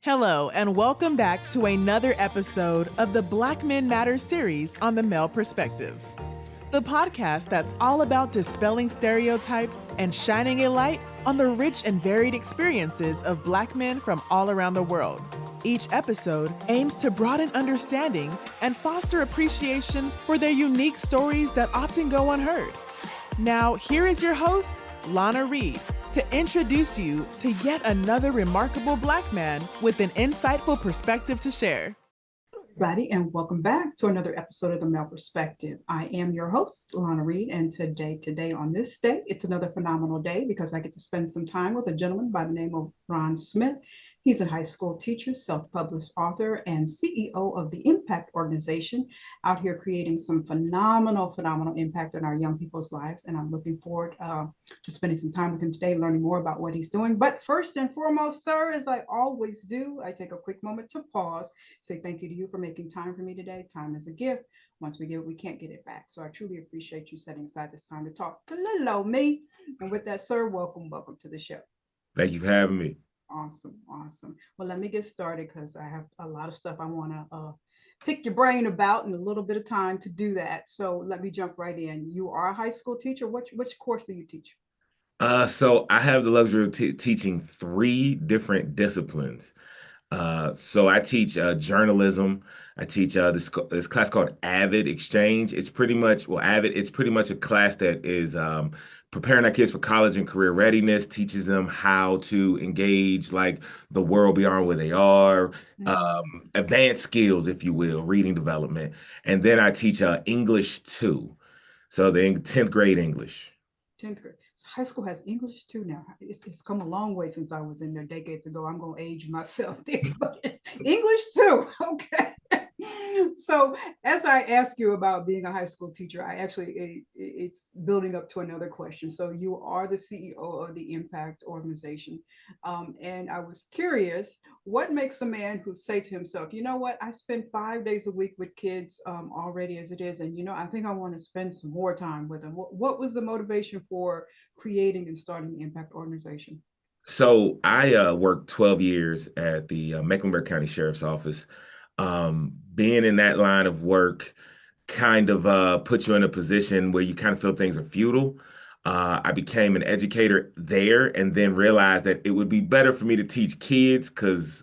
Hello, and welcome back to another episode of the Black Men Matter series on the male perspective. The podcast that's all about dispelling stereotypes and shining a light on the rich and varied experiences of Black men from all around the world. Each episode aims to broaden understanding and foster appreciation for their unique stories that often go unheard. Now, here is your host, Lana Reid, to introduce you to yet another remarkable Black man with an insightful perspective to share. Everybody, and welcome back to another episode of The Male Perspective. I am your host, Lana Reid, and today on this day, it's another phenomenal day because I get to spend some time with a gentleman by the name of Ronald Smith. He's a high school teacher, self-published author, and CEO of the Impact Organization, out here creating some phenomenal impact in our young people's lives. And I'm looking forward to spending some time with him today, learning more about what he's doing. But first and foremost, sir, as I always do, I take a quick moment to pause, say thank you to you for making time for me today. Time is a gift. Once we give it, we can't get it back. So I truly appreciate you setting aside this time to talk to little old me. And with that, sir, welcome to the show. Thank you for having me. Awesome. Well, let me get started because I have a lot of stuff I want to pick your brain about and a little bit of time to do that. So let me jump right in. You are a high school teacher. Which course do you teach? So I have the luxury of teaching 3 different disciplines. So I teach journalism. I teach this class called Avid Exchange. It's pretty much, Avid, it's pretty much a class that is preparing our kids for college and career readiness, teaches them how to engage like the world beyond where they are, advanced skills, if you will, reading development. And then I teach English 2. So the 10th grade English. 10th grade. So high school has English too now. It's come a long way since I was in there decades ago. I'm going to age myself there, but it's English too. Okay. So as I ask you about being a high school teacher, it's building up to another question. So you are the CEO of the Impact Organization. And I was curious, what makes a man who say to himself, you know what, I spend 5 days a week with kids already as it is. And, I think I want to spend some more time with them. What was the motivation for creating and starting the Impact Organization? So I worked 12 years at the Mecklenburg County Sheriff's Office. Being in that line of work kind of puts you in a position where you kind of feel things are futile. I became an educator there and then realized that it would be better for me to teach kids because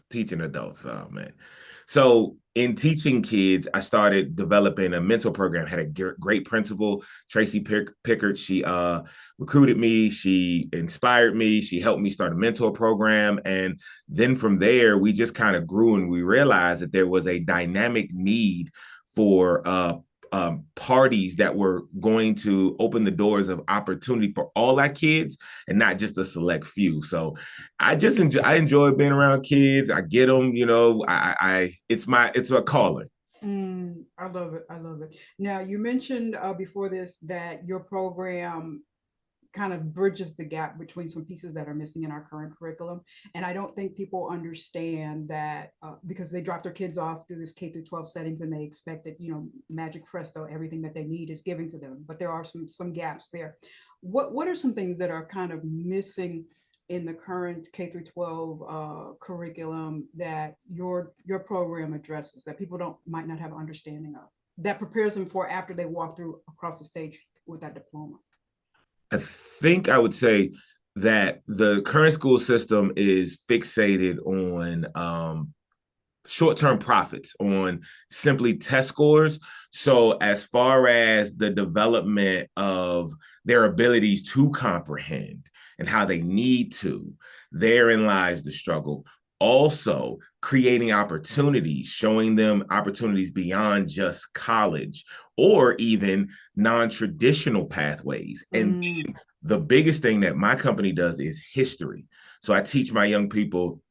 teaching adults, oh man. So in teaching kids, I started developing a mentor program, had a great principal, Tracy Pickard. She recruited me, she inspired me, she helped me start a mentor program. And then from there, we just kind of grew and we realized that there was a dynamic need for parties that were going to open the doors of opportunity for all our kids and not just a select few. So I enjoy being around kids. I get them, it's a calling. I love it. Now you mentioned before this that your program kind of bridges the gap between some pieces that are missing in our current curriculum. And I don't think people understand that because they drop their kids off through this K through 12 settings and they expect that, magic presto, everything that they need is given to them. But there are some gaps there. What are some things that are kind of missing in the current K through 12 curriculum that your program addresses that people might not have an understanding of, that prepares them for after they walk through across the stage with that diploma? I think I would say that the current school system is fixated on short-term profits, on simply test scores. So as far as the development of their abilities to comprehend and how they need to, therein lies the struggle. Also, creating opportunities, showing them opportunities beyond just college or even non-traditional pathways. And the biggest thing that my company does is history. So I teach my young people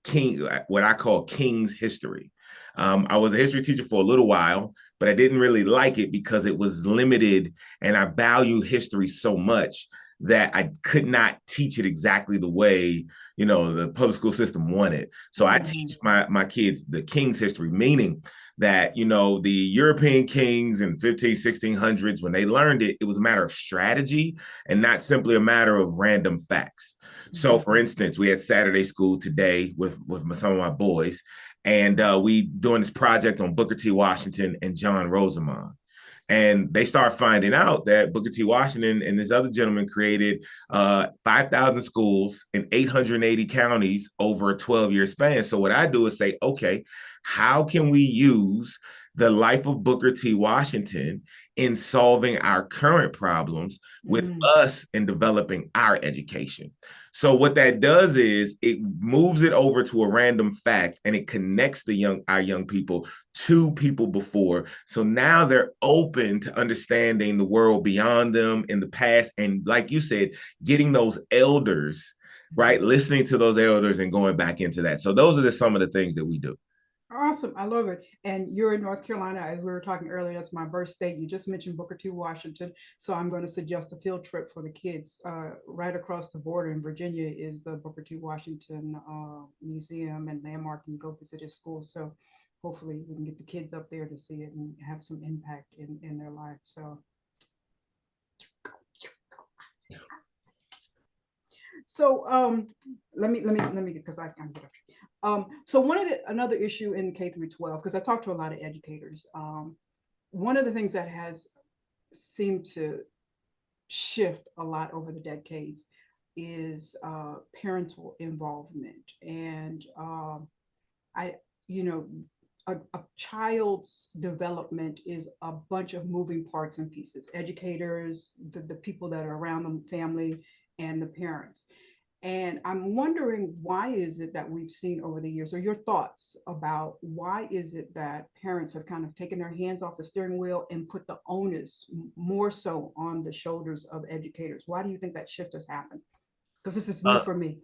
what I call King's history. I was a history teacher for a little while, but I didn't really like it because it was limited and I value history so much that I could not teach it exactly the way, the public school system wanted. So I teach my kids the King's history, meaning that, the European kings in 15, 1600s, when they learned it, it was a matter of strategy and not simply a matter of random facts. So for instance, we had Saturday school today with some of my boys, and we doing this project on Booker T. Washington and John Rosamond. And they start finding out that Booker T. Washington and this other gentleman created 5,000 schools in 880 counties over a 12-year span. So what I do is say, okay, how can we use the life of Booker T. Washington in solving our current problems with us in developing our education? So what that does is it moves it over to a random fact, and it connects our young people to people before. So now they're open to understanding the world beyond them in the past. And like you said, getting those elders, right? Listening to those elders and going back into that. So those are some of the things that we do. Awesome. I love it. And you're in North Carolina, as we were talking earlier. That's my birth state. You just mentioned Booker T. Washington. So I'm going to suggest a field trip for the kids. Right across the border in Virginia is the Booker T. Washington Museum and landmark, and you go visit his school. So hopefully we can get the kids up there to see it and have some impact in their life. So let me because I'm good. So another issue in K through 12, because I talked to a lot of educators, one of the things that has seemed to shift a lot over the decades is parental involvement. And a child's development is a bunch of moving parts and pieces: educators, the people that are around the family, and the parents. And I'm wondering, why is it that we've seen over the years, or your thoughts about why is it that parents have kind of taken their hands off the steering wheel and put the onus more so on the shoulders of educators? Why do you think that shift has happened? Because this is new for me.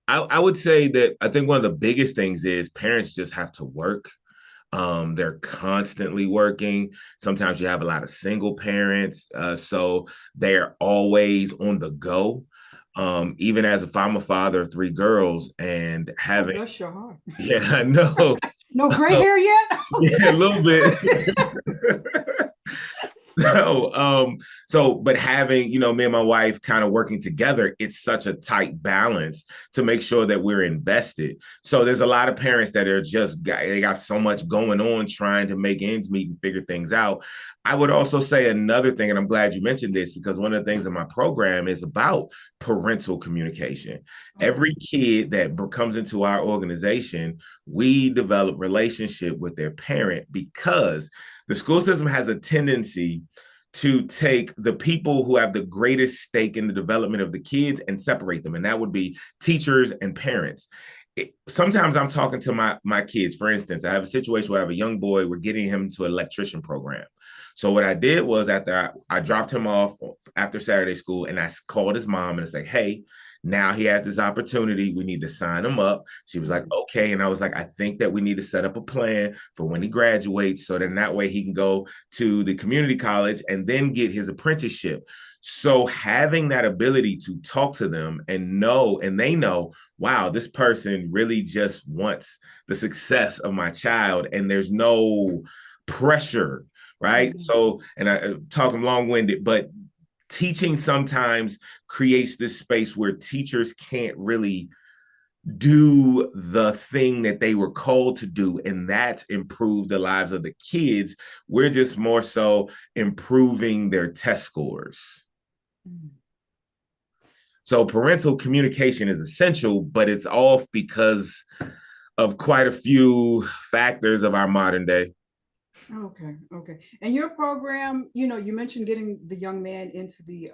I would say that I think one of the biggest things is parents just have to work. They're constantly working. Sometimes you have a lot of single parents, so they're always on the go. Even as if I'm a father of 3 girls and having, bless your heart. Yeah, I know. No gray hair yet? Yeah, a little bit. But having, me and my wife kind of working together, it's such a tight balance to make sure that we're invested. So there's a lot of parents that are they got so much going on trying to make ends meet and figure things out. I would also say another thing, and I'm glad you mentioned this, because one of the things in my program is about parental communication. Every kid that comes into our organization, we develop relationship with their parent, because the school system has a tendency to take the people who have the greatest stake in the development of the kids and separate them. And that would be teachers and parents. Sometimes I'm talking to my kids. For instance, I have a situation where I have a young boy, we're getting him to an electrician program. So what I did was, after I dropped him off after Saturday school, and I called his mom and I said, hey, now he has this opportunity. We need to sign him up. She was like, okay. And I was like, I think that we need to set up a plan for when he graduates, so then that way he can go to the community college and then get his apprenticeship. So having that ability to talk to them and they know, wow, this person really just wants the success of my child, and there's no pressure, right? So, and I'm talking long-winded, but teaching sometimes creates this space where teachers can't really do the thing that they were called to do, and that's improve the lives of the kids. We're just more so improving their test scores. So parental communication is essential, but it's off because of quite a few factors of our modern day. Okay. And your program, you mentioned getting the young man into the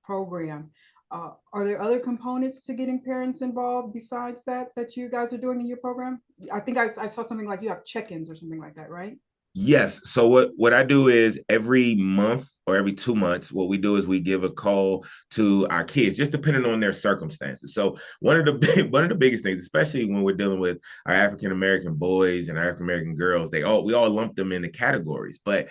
program. Are there other components to getting parents involved besides that you guys are doing in your program? I think I saw something like you have check-ins or something like that, right? Yes. So what I do is every month or every 2 months, what we do is we give a call to our kids, just depending on their circumstances. So one of the biggest things, especially when we're dealing with our African American boys and our African American girls, we all lump them into categories, but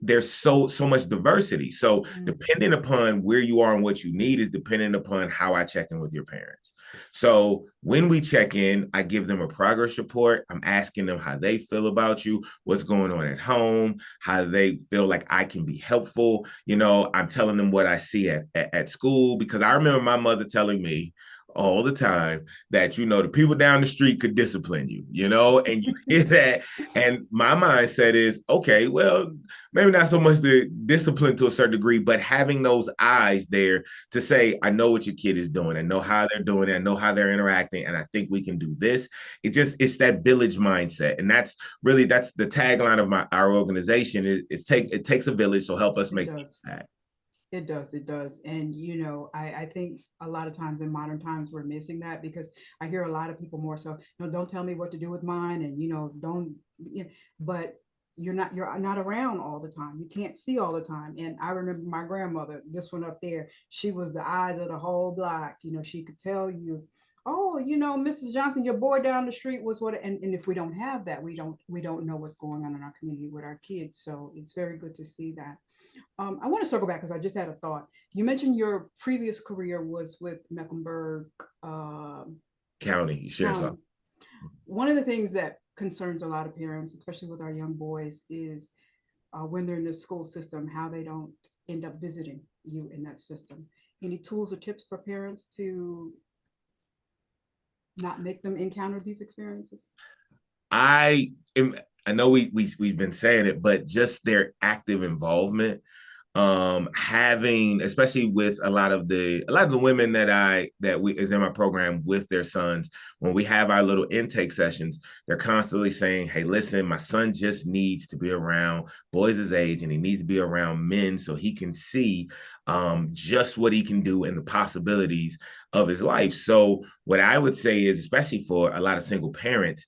there's so much diversity. So depending upon where you are and what you need is dependent upon how I check in with your parents. So when we check in, I give them a progress report. I'm asking them how they feel about you, what's going on at home, how they feel like I can be helpful. I'm telling them what I see at school, because I remember my mother telling me all the time that, the people down the street could discipline and you hear that. And my mindset is, okay, well, maybe not so much the discipline to a certain degree, but having those eyes there to say, I know what your kid is doing. I know how they're doing it. I know how they're interacting. And I think we can do this. It's that village mindset. And that's the tagline of our organization it takes a village. So help us make that. It does. It does. And, I think a lot of times in modern times, we're missing that, because I hear a lot of people more so, don't tell me what to do with mine. And, don't, but you're not around all the time. You can't see all the time. And I remember my grandmother, this one up there, she was the eyes of the whole block. She could tell you, oh, Mrs. Johnson, your boy down the street was what, and if we don't have that, we don't know what's going on in our community with our kids. So it's very good to see that. I want to circle back because I just had a thought. You mentioned your previous career was with Mecklenburg uh, County Sheriff's County. Office. One of the things that concerns a lot of parents, especially with our young boys, is when they're in the school system, how they don't end up visiting you in that system. Any tools or tips for parents to not make them encounter these experiences? I am, I know we've been saying it, but just their active involvement, having, especially with a lot of the women that we is in my program with their sons, when we have our little intake sessions, they're constantly saying, hey, listen, my son just needs to be around boys his age, and he needs to be around men so he can see just what he can do and the possibilities of his life. So what I would say is, especially for a lot of single parents,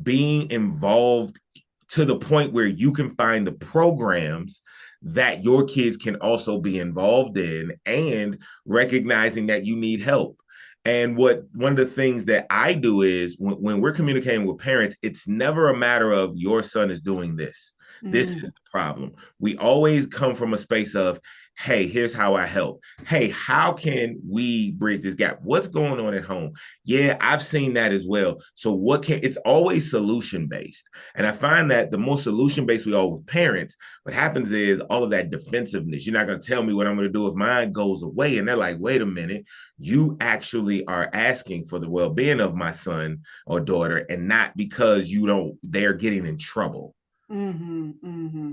being involved to the point where you can find the programs that your kids can also be involved in, and recognizing that you need help. And one of the things that I do is when we're communicating with parents, it's never a matter of your son is doing this. This is the problem. We always come from a space of, hey, here's how I help. Hey, how can we bridge this gap? What's going on at home? Yeah, I've seen that as well. So it's always solution based. And I find that the more solution based we are with parents, what happens is all of that defensiveness. You're not going to tell me what I'm going to do if mine goes away. And they're like, wait a minute, you actually are asking for the well being of my son or daughter, and not because they're getting in trouble. Mm-hmm, mm-hmm.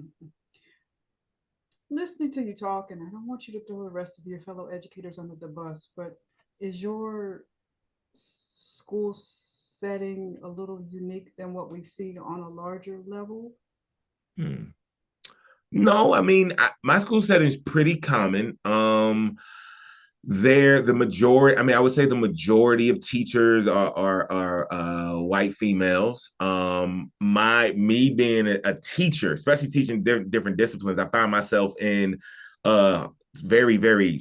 Listening to you talk, and I don't want you to throw the rest of your fellow educators under the bus, but is your school setting a little unique than what we see on a larger level? Hmm. No, I mean, my school setting is pretty common. The majority, I mean, I would say the majority of teachers are white females. Me being a teacher, especially teaching different disciplines, I find myself in very, very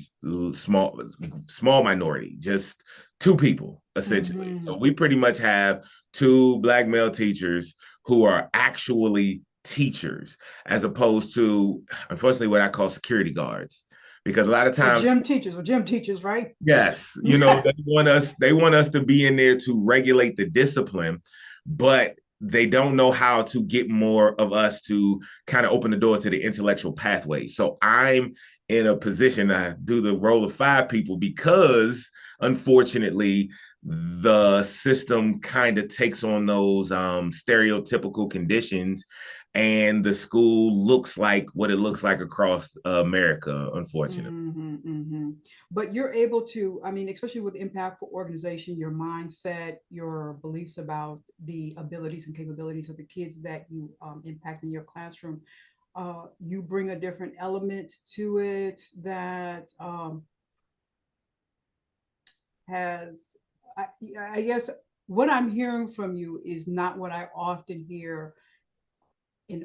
small minority, just two people essentially. Mm-hmm. So we pretty much have two Black male teachers who are actually teachers, as opposed to, unfortunately, what I call security guards. Because a lot of times, Gym teachers, right? yes, they want us to be in there to regulate the discipline, but they don't know how to get more of us to kind of open the doors to the intellectual pathway. So I'm in a position to do the role of five people, because unfortunately the system kind of takes on those stereotypical conditions, and the school looks like what it looks like across America, unfortunately. Mm-hmm, mm-hmm. But you're able to, I mean, especially with impactful organization, your mindset, your beliefs about the abilities and capabilities of the kids that you impact in your classroom, you bring a different element to it that has, I, I guess what I'm hearing from you is not what I often hear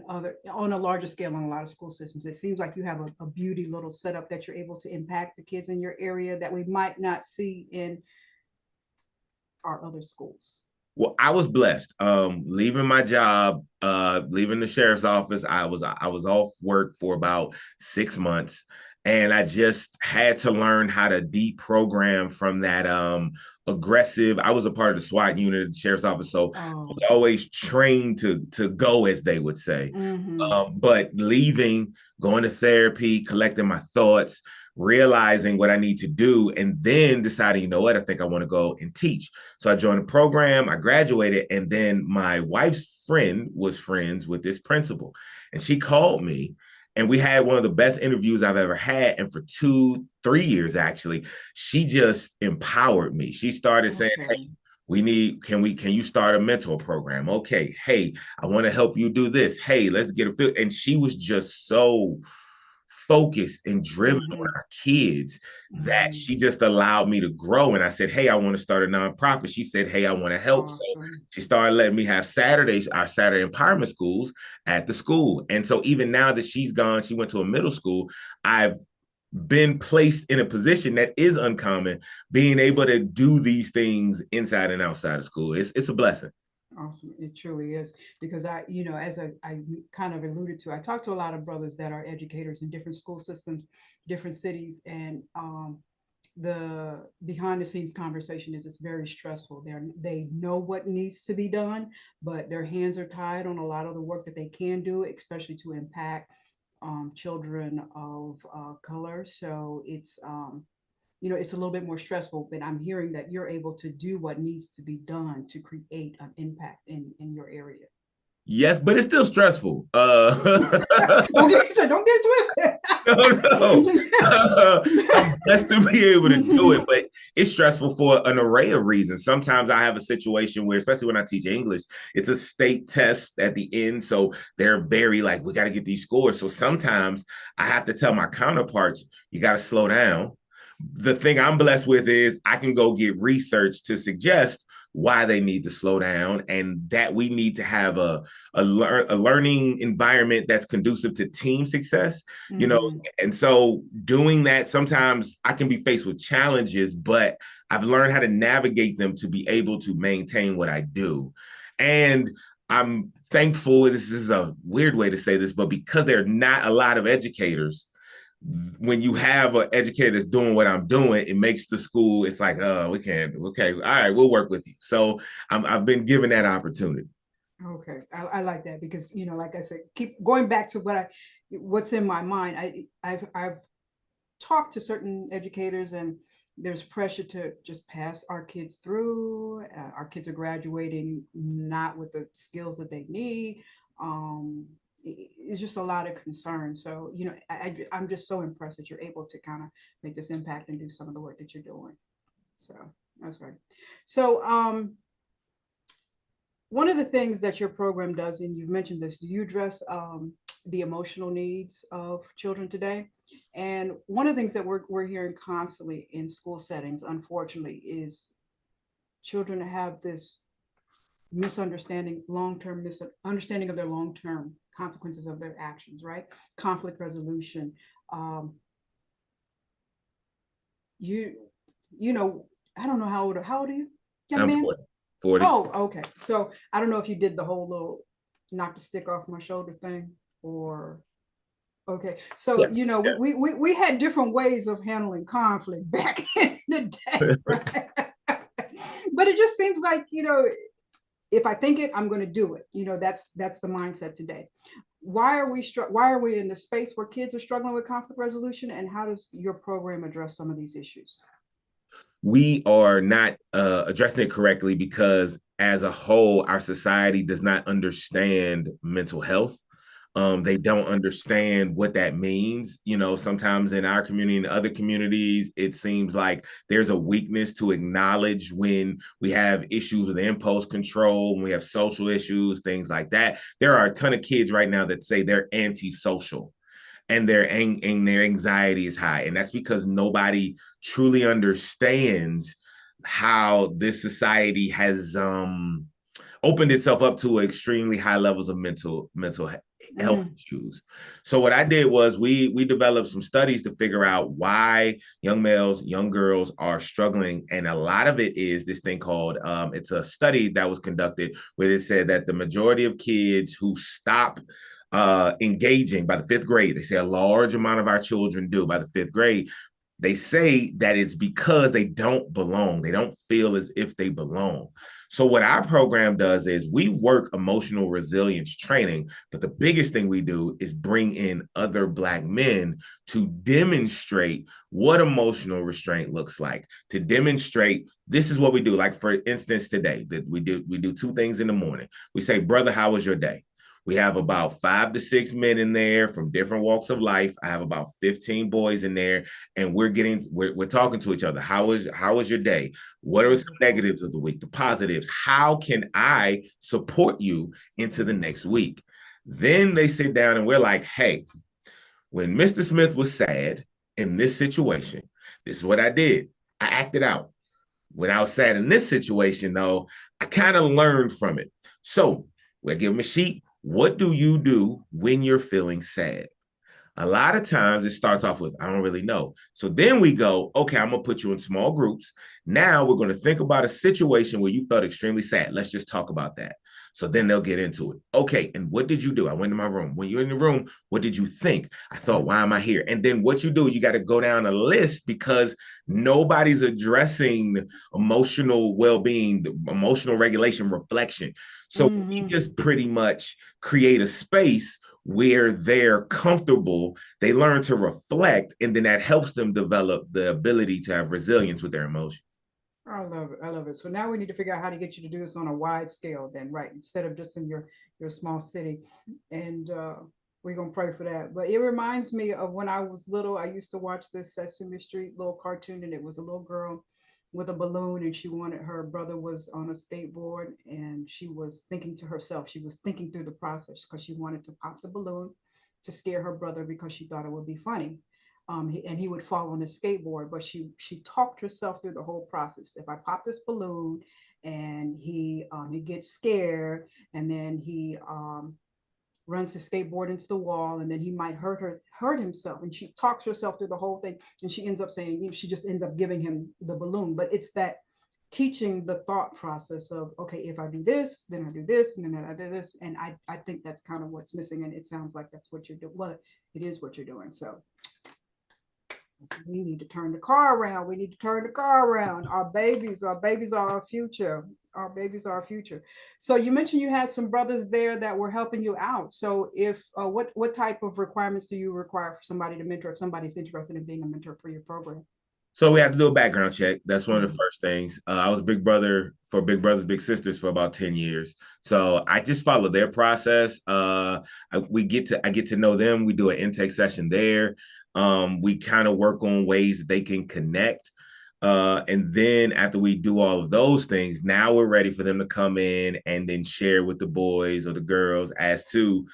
on a larger scale in a lot of school systems. It seems like you have a beauty little setup that you're able to impact the kids in your area that we might not see in our other schools. Well, I was blessed. Leaving my job, leaving the sheriff's office, I was off work for about 6 months, and I just had to learn how to deprogram from that aggressive. I was a part of the SWAT unit at the sheriff's office, so I was always trained to go, as they would say. But leaving, going to therapy, collecting my thoughts, realizing what I need to do, and then deciding, you know what, I think I want to go and teach. So I joined a program, I graduated, and then my wife's friend was friends with this principal. And she called me, and we had one of the best interviews I've ever had. And for 3 years, actually, she just empowered me. She started saying, hey, can you start a mentor program? Okay. Hey, I want to help you do this. Hey, let's get a feel. And she was just so focused and driven on our kids that she just allowed me to grow. And I said, hey, I want to start a nonprofit. She said, hey, I want to help. So she started letting me have Saturdays, our Saturday empowerment schools at the school. And so even now that she's gone, she went to a middle school, I've been placed in a position that is uncommon, being able to do these things inside and outside of school. It's a blessing. Awesome. It truly is, because as I kind of alluded to, I talk to a lot of brothers that are educators in different school systems, different cities, and the behind the scenes conversation is it's very stressful. They know what needs to be done, but their hands are tied on a lot of the work that they can do, especially to impact children of color. So it's it's a little bit more stressful, but I'm hearing that you're able to do what needs to be done to create an impact in your area. Yes, but it's still stressful. Don't get it twisted. No. I'm blessed to be able to do it, but it's stressful for an array of reasons. Sometimes I have a situation where, especially when I teach English, it's a state test at the end. So they're very like, we got to get these scores. So sometimes I have to tell my counterparts, you got to slow down. The thing I'm blessed with is I can go get research to suggest why they need to slow down, and that we need to have a learning environment that's conducive to team success, and so doing that, sometimes I can be faced with challenges, but I've learned how to navigate them to be able to maintain what I do. And I'm thankful, this is a weird way to say this, but because there are not a lot of educators, when you have an educator that's doing what I'm doing, it makes the school, it's like, oh, we can't, okay, all right, we'll work with you. So I've been given that opportunity. Okay, I like that, because like I said, keep going back to what's in my mind. I've talked to certain educators, and there's pressure to just pass our kids through. Our kids are graduating not with the skills that they need. It's just a lot of concern. So, I'm just so impressed that you're able to kind of make this impact and do some of the work that you're doing. So that's right. So, one of the things that your program does, and you've mentioned this, you address the emotional needs of children today. And one of the things that we're hearing constantly in school settings, unfortunately, is children have this misunderstanding of their long-term consequences of their actions, right? Conflict resolution. You know, I don't know how old are you, young man? 40. Oh, okay. So I don't know if you did the whole little knock the stick off my shoulder thing, or okay. So we had different ways of handling conflict back in the day, right? But it just seems like, if I think it, I'm going to do it. That's the mindset today. Why are we in the space where kids are struggling with conflict resolution, and how does your program address some of these issues? We are not addressing it correctly because as a whole, our society does not understand mental health. They don't understand what that means. Sometimes in our community and other communities, it seems like there's a weakness to acknowledge when we have issues with impulse control, when we have social issues, things like that. There are a ton of kids right now that say they're antisocial, and their anxiety is high. And that's because nobody truly understands how this society has opened itself up to extremely high levels of mental health issues. So what I did was we developed some studies to figure out why young males, young girls are struggling, and a lot of it is this thing called it's a study that was conducted where it said that the majority of kids who stop engaging by the fifth grade, they say a large amount of our children do by the fifth grade, they say that it's because they don't belong. They don't feel as if they belong. So what our program does is we work emotional resilience training, but the biggest thing we do is bring in other Black men to demonstrate what emotional restraint looks like, to demonstrate this is what we do. Like for instance, today that we do two things in the morning. We say, brother, how was your day? We have about 5 to 6 men in there from different walks of life. I have about 15 boys in there, and we're talking to each other. How was your day? What are some negatives of the week? The positives. How can I support you into the next week? Then they sit down and we're like, hey, when Mr. Smith was sad in this situation, this is what I did. I acted out. When I was sad in this situation, though, I kind of learned from it. So we'll give them a sheet. What do you do when you're feeling sad? A lot of times it starts off with, I don't really know. So then we go, okay, I'm going to put you in small groups. Now we're going to think about a situation where you felt extremely sad. Let's just talk about that. So then they'll get into it. Okay, and what did you do? I went to my room. When you're in the room, what did you think? I thought, why am I here? And then what you do, you got to go down a list because nobody's addressing emotional well-being, emotional regulation, reflection. So we just pretty much create a space where they're comfortable, they learn to reflect, and then that helps them develop the ability to have resilience with their emotions. I love it. I love it. So now we need to figure out how to get you to do this on a wide scale then, right? Instead of just in your small city. And we're going to pray for that. But it reminds me of when I was little, I used to watch this Sesame Street little cartoon, and it was a little girl with a balloon, and she wanted, her brother was on a skateboard, and she was thinking to herself, she was thinking through the process because she wanted to pop the balloon to scare her brother because she thought it would be funny. And he would fall on his skateboard, but she talked herself through the whole process. If I pop this balloon and he gets scared, and then he runs his skateboard into the wall, and then he might hurt himself. And she talks herself through the whole thing, and she ends up saying, you know, she just ends up giving him the balloon. But it's that teaching the thought process of, okay, if I do this, then I do this, and then I do this. And I think that's kind of what's missing. And it sounds like that's what you're doing. Well, it is what you're doing. So we need to turn the car around. We need to turn the car around. Our babies are our future. Our babies are our future. So you mentioned you had some brothers there that were helping you out. So if what type of requirements do you require for somebody to mentor if somebody's interested in being a mentor for your program? So we have to do a background check. That's one of the first things. I was big brother for Big Brothers Big Sisters for about 10 years. So I just follow their process. I get to know them. We do an intake session there. We kind of work on ways that they can connect. And then after we do all of those things, now we're ready for them to come in and then share with the boys or the girls as to,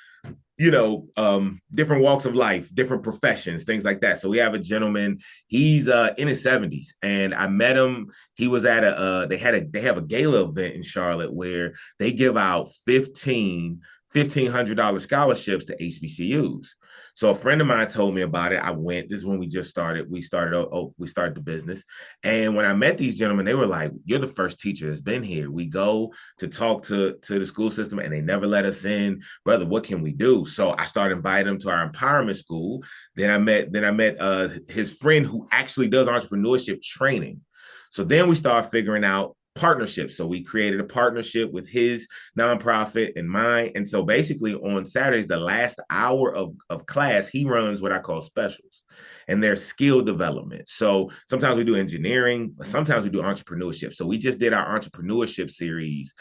different walks of life, different professions, things like that. So we have a gentleman, he's in his 70s, and I met him. He was at they have a gala event in Charlotte where they give out $1,500 scholarships to HBCUs. So a friend of mine told me about it. I went. This is when we just started. We started the business. And when I met these gentlemen, they were like, you're the first teacher that's been here. We go to talk to the school system and they never let us in. Brother, what can we do? So I started inviting them to our empowerment school. Then I met his friend who actually does entrepreneurship training. So then we started figuring out partnership. So we created a partnership with his nonprofit and mine. And so basically on Saturdays, the last hour of class, he runs what I call specials, and they're skill development. So sometimes we do engineering, but sometimes we do entrepreneurship. So we just did our entrepreneurship series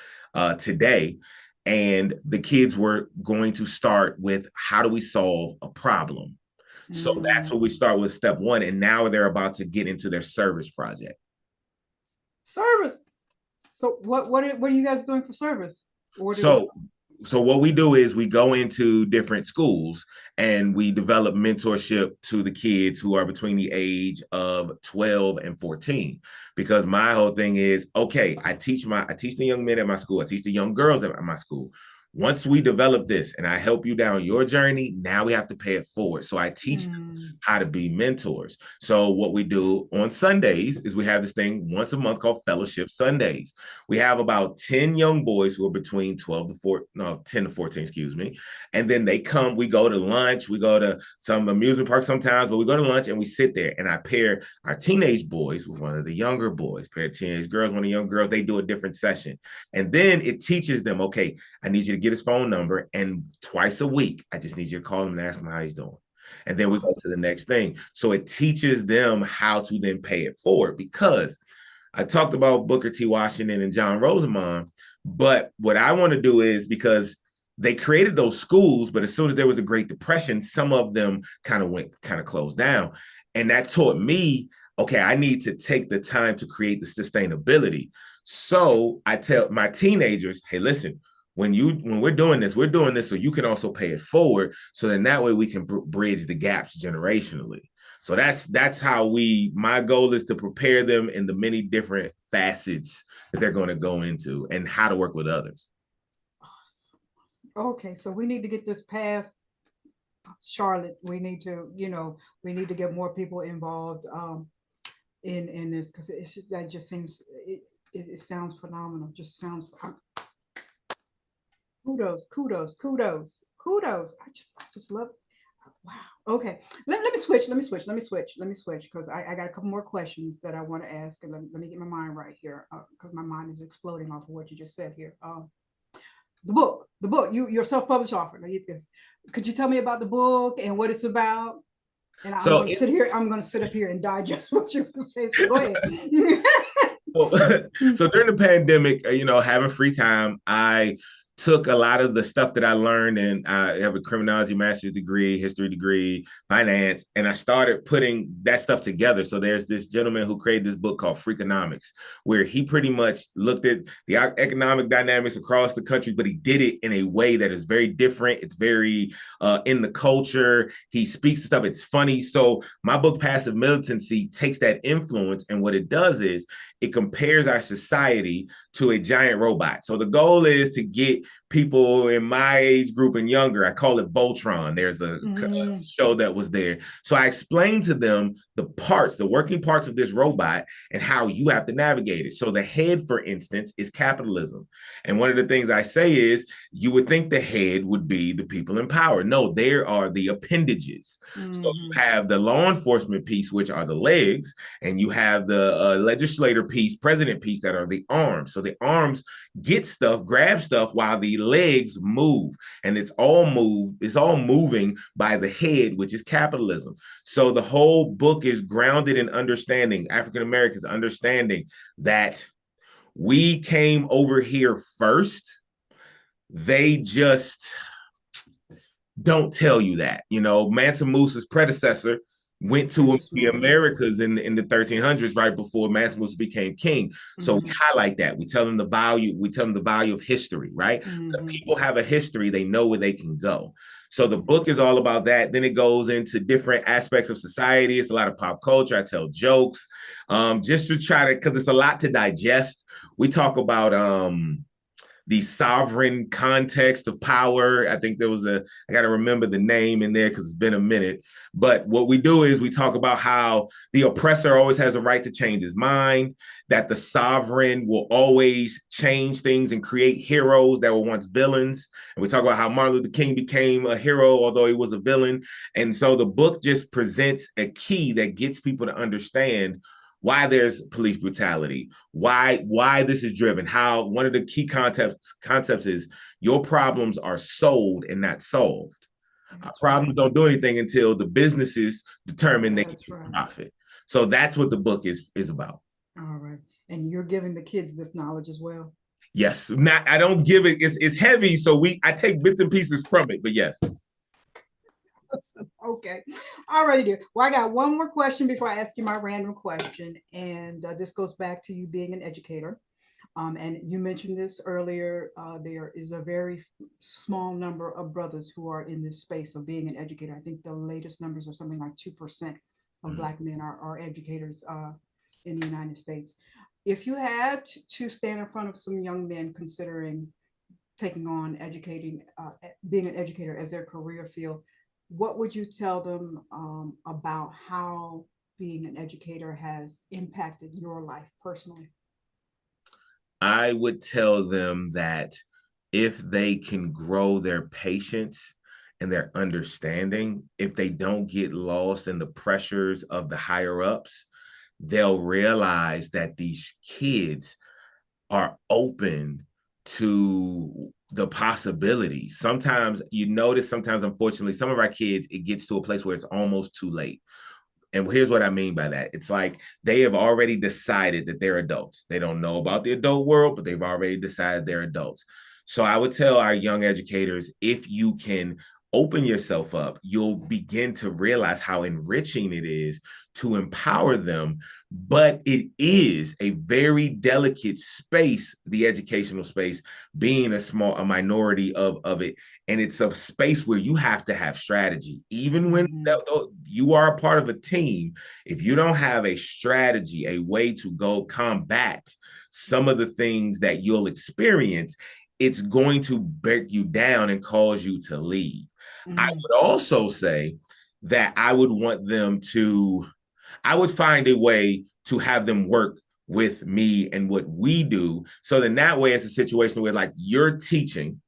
today. And the kids were going to start with, how do we solve a problem? So that's what we start with, step one. And now they're about to get into their service project. Service. So what are you guys doing for service? So what we do is we go into different schools and we develop mentorship to the kids who are between the age of 12 and 14. Because my whole thing is, okay, I teach the young men at my school, I teach the young girls at my school. Once we develop this and I help you down your journey, now we have to pay it forward. So I teach them how to be mentors. So what we do on Sundays is we have this thing once a month called Fellowship Sundays. We have about 10 young boys who are between 12 to 4, no, 10 to 14, excuse me. And then they come, we go to lunch, we go to some amusement park sometimes, but we go to lunch and we sit there and I pair our teenage boys with one of the younger boys, pair teenage girls, one of the young girls, they do a different session. And then it teaches them, okay, I need you to get his phone number. And twice a week, I just need you to call him and ask him how he's doing. And then we go to the next thing. So it teaches them how to then pay it forward, because I talked about Booker T. Washington and John Rosamond, but what I want to do is, because they created those schools, but as soon as there was a Great Depression, some of them kind of closed down. And that taught me, okay, I need to take the time to create the sustainability. So I tell my teenagers, hey, listen, when we're doing this so you can also pay it forward. So then that way we can bridge the gaps generationally. So that's how my goal is to prepare them in the many different facets that they're going to go into and how to work with others. Awesome. Okay, so we need to get this past Charlotte. We need to, we need to get more people involved in this, because that just seems, it sounds phenomenal. Just sounds, kudos. I just love it. Wow. Okay. Let me switch, because I got a couple more questions that I want to ask. And let me get my mind right here, because my mind is exploding off of what you just said here. The book, you're a self-published author. Could you tell me about the book and what it's about? And I'm going to sit up here and digest what you say. So go ahead. So during the pandemic, having free time, I took a lot of the stuff that I learned, and I have a criminology master's degree, history degree, finance, and I started putting that stuff together. So there's this gentleman who created this book called Freakonomics, where he pretty much looked at the economic dynamics across the country, but he did it in a way that is very different. It's very in the culture. He speaks to stuff. It's funny. So my book, Passive Militancy, takes that influence, and what it does is it compares our society to a giant robot. So the goal is to get people in my age group and younger. I call it Voltron. There's a show that was there. So I explained to them the working parts of this robot and how you have to navigate it. So the head, for instance, is capitalism. And one of the things I say is, you would think the head would be the people in power. No, there are the appendages. So you have the law enforcement piece, which are the legs, and you have the legislator piece, president piece, that are the arms. So the arms get stuff, grab stuff, while the legs move, and it's all moving by the head, which is capitalism. So the whole book is grounded in understanding, African Americans understanding that we came over here first. They just don't tell you that. Mansa Musa's predecessor went to the Americas in the 1300s, right before Mansa Musa became king. So we highlight that. We tell them the value of history, right? The people have a history, they know where they can go. So the book is all about that. Then it goes into different aspects of society. It's a lot of pop culture. I tell jokes, just to try to, because it's a lot to digest. We talk about the sovereign context of power. I think there was I got to remember the name in there because it's been a minute. But what we do is we talk about how the oppressor always has a right to change his mind, that the sovereign will always change things and create heroes that were once villains. And we talk about how Martin Luther King became a hero, although he was a villain. And so the book just presents a key that gets people to understand why there's police brutality, why this is driven, how one of the key concepts is your problems are sold and not solved. Problems don't do anything until the businesses determine they can profit. So that's what the book is about. All right. And you're giving the kids this knowledge as well? Yes. I don't give it, it's heavy, so I take bits and pieces from it, but yes. Okay. All righty, dear. Well, I got one more question before I ask you my random question. And this goes back to you being an educator. And you mentioned this earlier, there is a very small number of brothers who are in this space of being an educator. I think the latest numbers are something like 2% of Mhm. Black men are educators in the United States. If you had to stand in front of some young men considering taking on educating, being an educator as their career field, what would you tell them about how being an educator has impacted your life personally? I would tell them that if they can grow their patience and their understanding, if they don't get lost in the pressures of the higher ups, they'll realize that these kids are open to the possibilities. Sometimes you notice, sometimes unfortunately, some of our kids, it gets to a place where it's almost too late. And here's what I mean by that. It's like they have already decided that they're adults. They don't know about the adult world, but they've already decided they're adults. So I would tell our young educators, if you can open yourself up, you'll begin to realize how enriching it is to empower them. But it is a very delicate space, the educational space, being a minority of it. And it's a space where you have to have strategy. Even when you are a part of a team, if you don't have a strategy, a way to go combat some of the things that you'll experience, it's going to break you down and cause you to leave. I would also say that I would find a way to have them work with me and what we do. So then that way it's a situation where like you're teaching,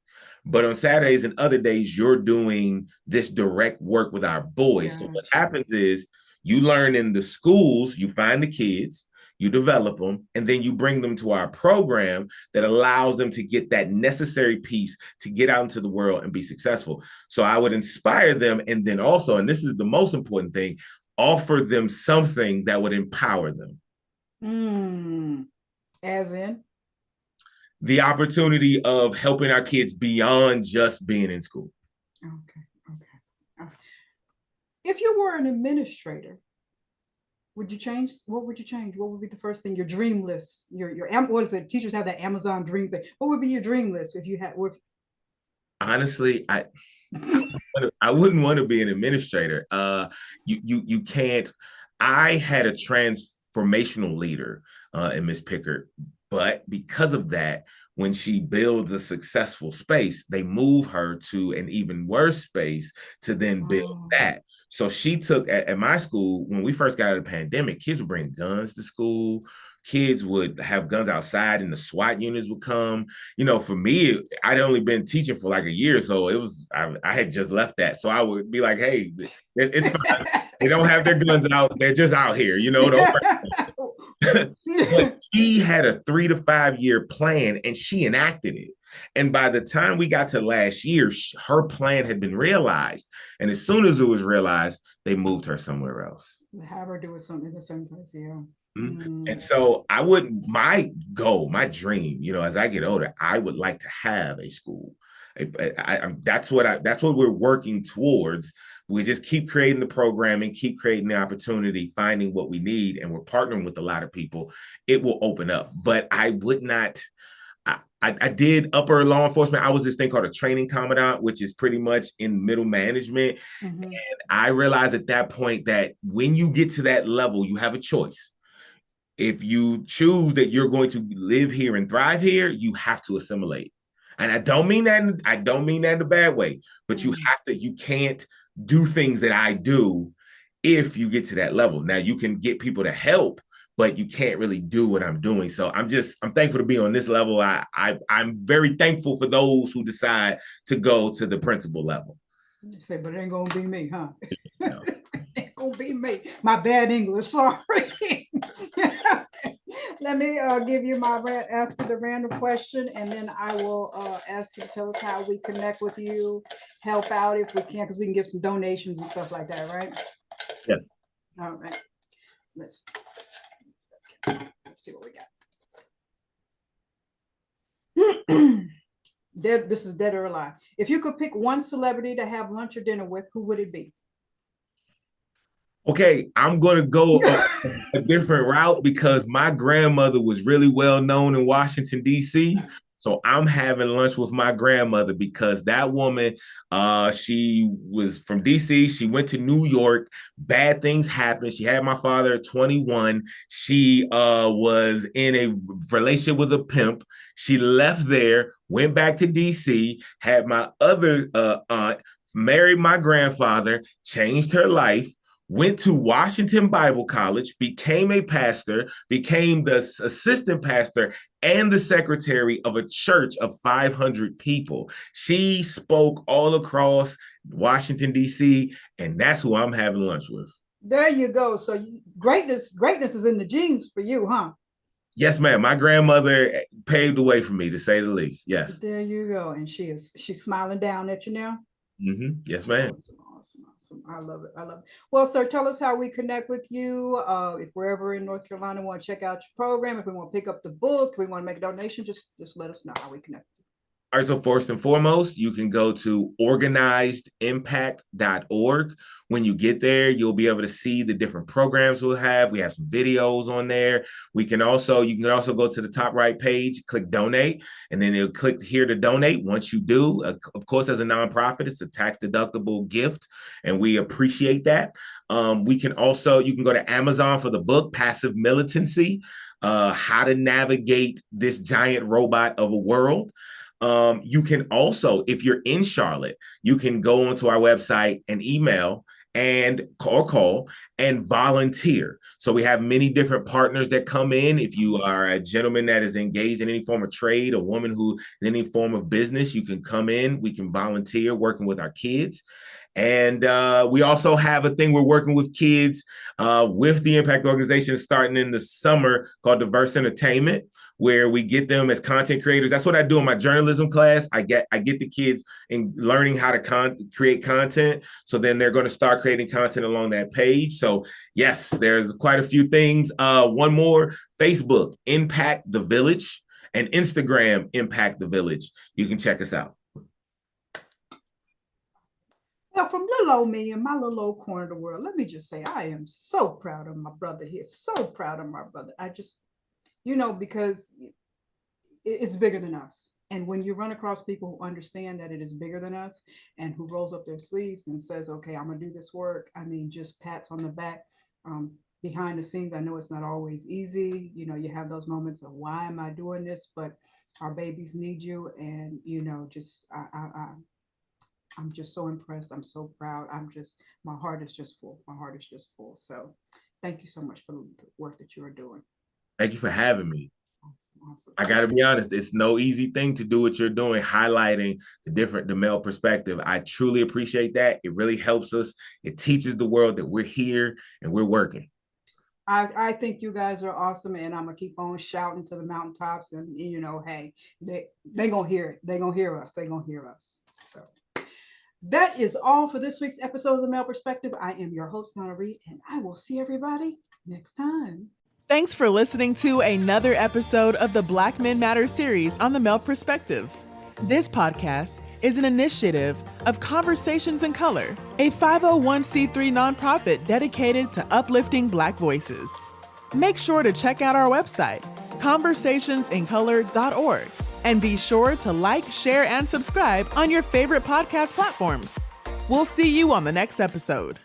but on Saturdays and other days, you're doing this direct work with our boys. So what Gotcha. happens is you learn in the schools, you find the kids, you develop them, and then you bring them to our program that allows them to get that necessary piece to get out into the world and be successful. So I would inspire them. And then also, and this is the most important thing, offer them something that would empower them. As in? The opportunity of helping our kids beyond just being in school. Okay, okay. If you were an administrator, would you change? What would you change? What would be the first thing? Your dream list. Your what is it? Teachers have that Amazon dream thing. What would be your dream list if you had? Honestly, I wouldn't want to be an administrator. You can't. I had a transformational leader in Miss Pickard, but because of that, when she builds a successful space, they move her to an even worse space to then build that. So she took at my school when we first got out of the pandemic, kids would bring guns to school. Kids would have guns outside and the SWAT units would come. You know, for me, I'd only been teaching for like a year. So it was, I had just left that. So I would be like, hey, it's fine. They don't have their guns out. They're just out here, you know. But she had a 3 to 5 year plan and she enacted it. And by the time we got to last year, her plan had been realized. And as soon as it was realized, they moved her somewhere else. Have her do something in the same place, yeah. And so my goal, my dream, you know, as I get older, I would like to have a school. That's what we're working towards. We just keep creating the programming, keep creating the opportunity, finding what we need, and we're partnering with a lot of people. It will open up, but I would not. I did upper law enforcement. I was this thing called a training commandant, which is pretty much in middle management. And I realized at that point that when you get to that level, you have a choice. If you choose that you're going to live here and thrive here, you have to assimilate. And I don't mean that in a bad way, but you can't do things that I do if you get to that level. Now you can get people to help, but you can't really do what I'm doing. So I'm thankful to be on this level. I'm very thankful for those who decide to go to the principal level. You say, but it ain't gonna be me, huh? No. It ain't gonna be me. My bad English, sorry. Let me give you ask you the random question, and then I will ask you to tell us how we connect with you, help out if we can, because we can give some donations and stuff like that, right? Yes. All right. Let's see what we got. This is dead or alive. If you could pick one celebrity to have lunch or dinner with, who would it be? Okay, I'm going to go a different route because my grandmother was really well known in Washington, D.C. So I'm having lunch with my grandmother because that woman, she was from D.C. She went to New York. Bad things happened. She had my father at 21. She was in a relationship with a pimp. She left there, went back to D.C., had my other aunt, married my grandfather, changed her life, went to Washington Bible College, became a pastor, became the assistant pastor and the secretary of a church of 500 people. She spoke all across Washington, D.C., and that's who I'm having lunch with. There you go. So greatness is in the genes for you, huh? Yes, ma'am. My grandmother paved the way for me, to say the least. Yes. There you go. And she's smiling down at you now. Mm-hmm. Yes, ma'am. Awesome. I love it. Well, sir, tell us how we connect with you. If we're ever in North Carolina, want to check out your program, if we want to pick up the book, we want to make a donation, just let us know how we connect. All right, so first and foremost, you can go to organizedimpact.org. When you get there, you'll be able to see the different programs we'll have. We have some videos on there. You can also go to the top right page, click donate, and then you'll click here to donate. Once you do, of course, as a nonprofit, it's a tax deductible gift, and we appreciate that. You can go to Amazon for the book, Passive Militancy, How to Navigate This Giant Robot of a World. You can also, if you're in Charlotte, you can go onto our website and email and call and volunteer. So we have many different partners that come in. If you are a gentleman that is engaged in any form of trade, a woman who in any form of business, you can come in. We can volunteer working with our kids. And we also have a thing we're working with kids with the Impact Organization starting in the summer called Diverse Entertainment, where we get them as content creators. That's what I do in my journalism class. I get the kids in learning how to create content. So then they're going to start creating content along that page. So yes, there's quite a few things. One more, Facebook, Impact the Village, and Instagram, Impact the Village. You can check us out. Now, from little old me in my little old corner of the world, let me just say, I am so proud of my brother here. So proud of my brother. I just, because it's bigger than us. And when you run across people who understand that it is bigger than us and who rolls up their sleeves and says, okay, I'm going to do this work. I mean, just pats on the back. Behind the scenes, I know it's not always easy. You have those moments of why am I doing this? But our babies need you. And, I'm just so impressed. I'm so proud. My heart is just full. So thank you so much for the work that you are doing. Thank you for having me. Awesome. I got to be honest, it's no easy thing to do what you're doing, highlighting the male perspective. I truly appreciate that. It really helps us. It teaches the world that we're here and we're working. I think you guys are awesome, and I'm gonna keep on shouting to the mountaintops. And hey, they gonna hear it. They gonna hear us. So that is all for this week's episode of The Male Perspective. I am your host, Lana Reid, and I will see everybody next time. Thanks for listening to another episode of the Black Men Matter series on The Male Perspective. This podcast is an initiative of Conversations in Color, a 501c3 nonprofit dedicated to uplifting Black voices. Make sure to check out our website, conversationsincolor.org, and be sure to like, share, and subscribe on your favorite podcast platforms. We'll see you on the next episode.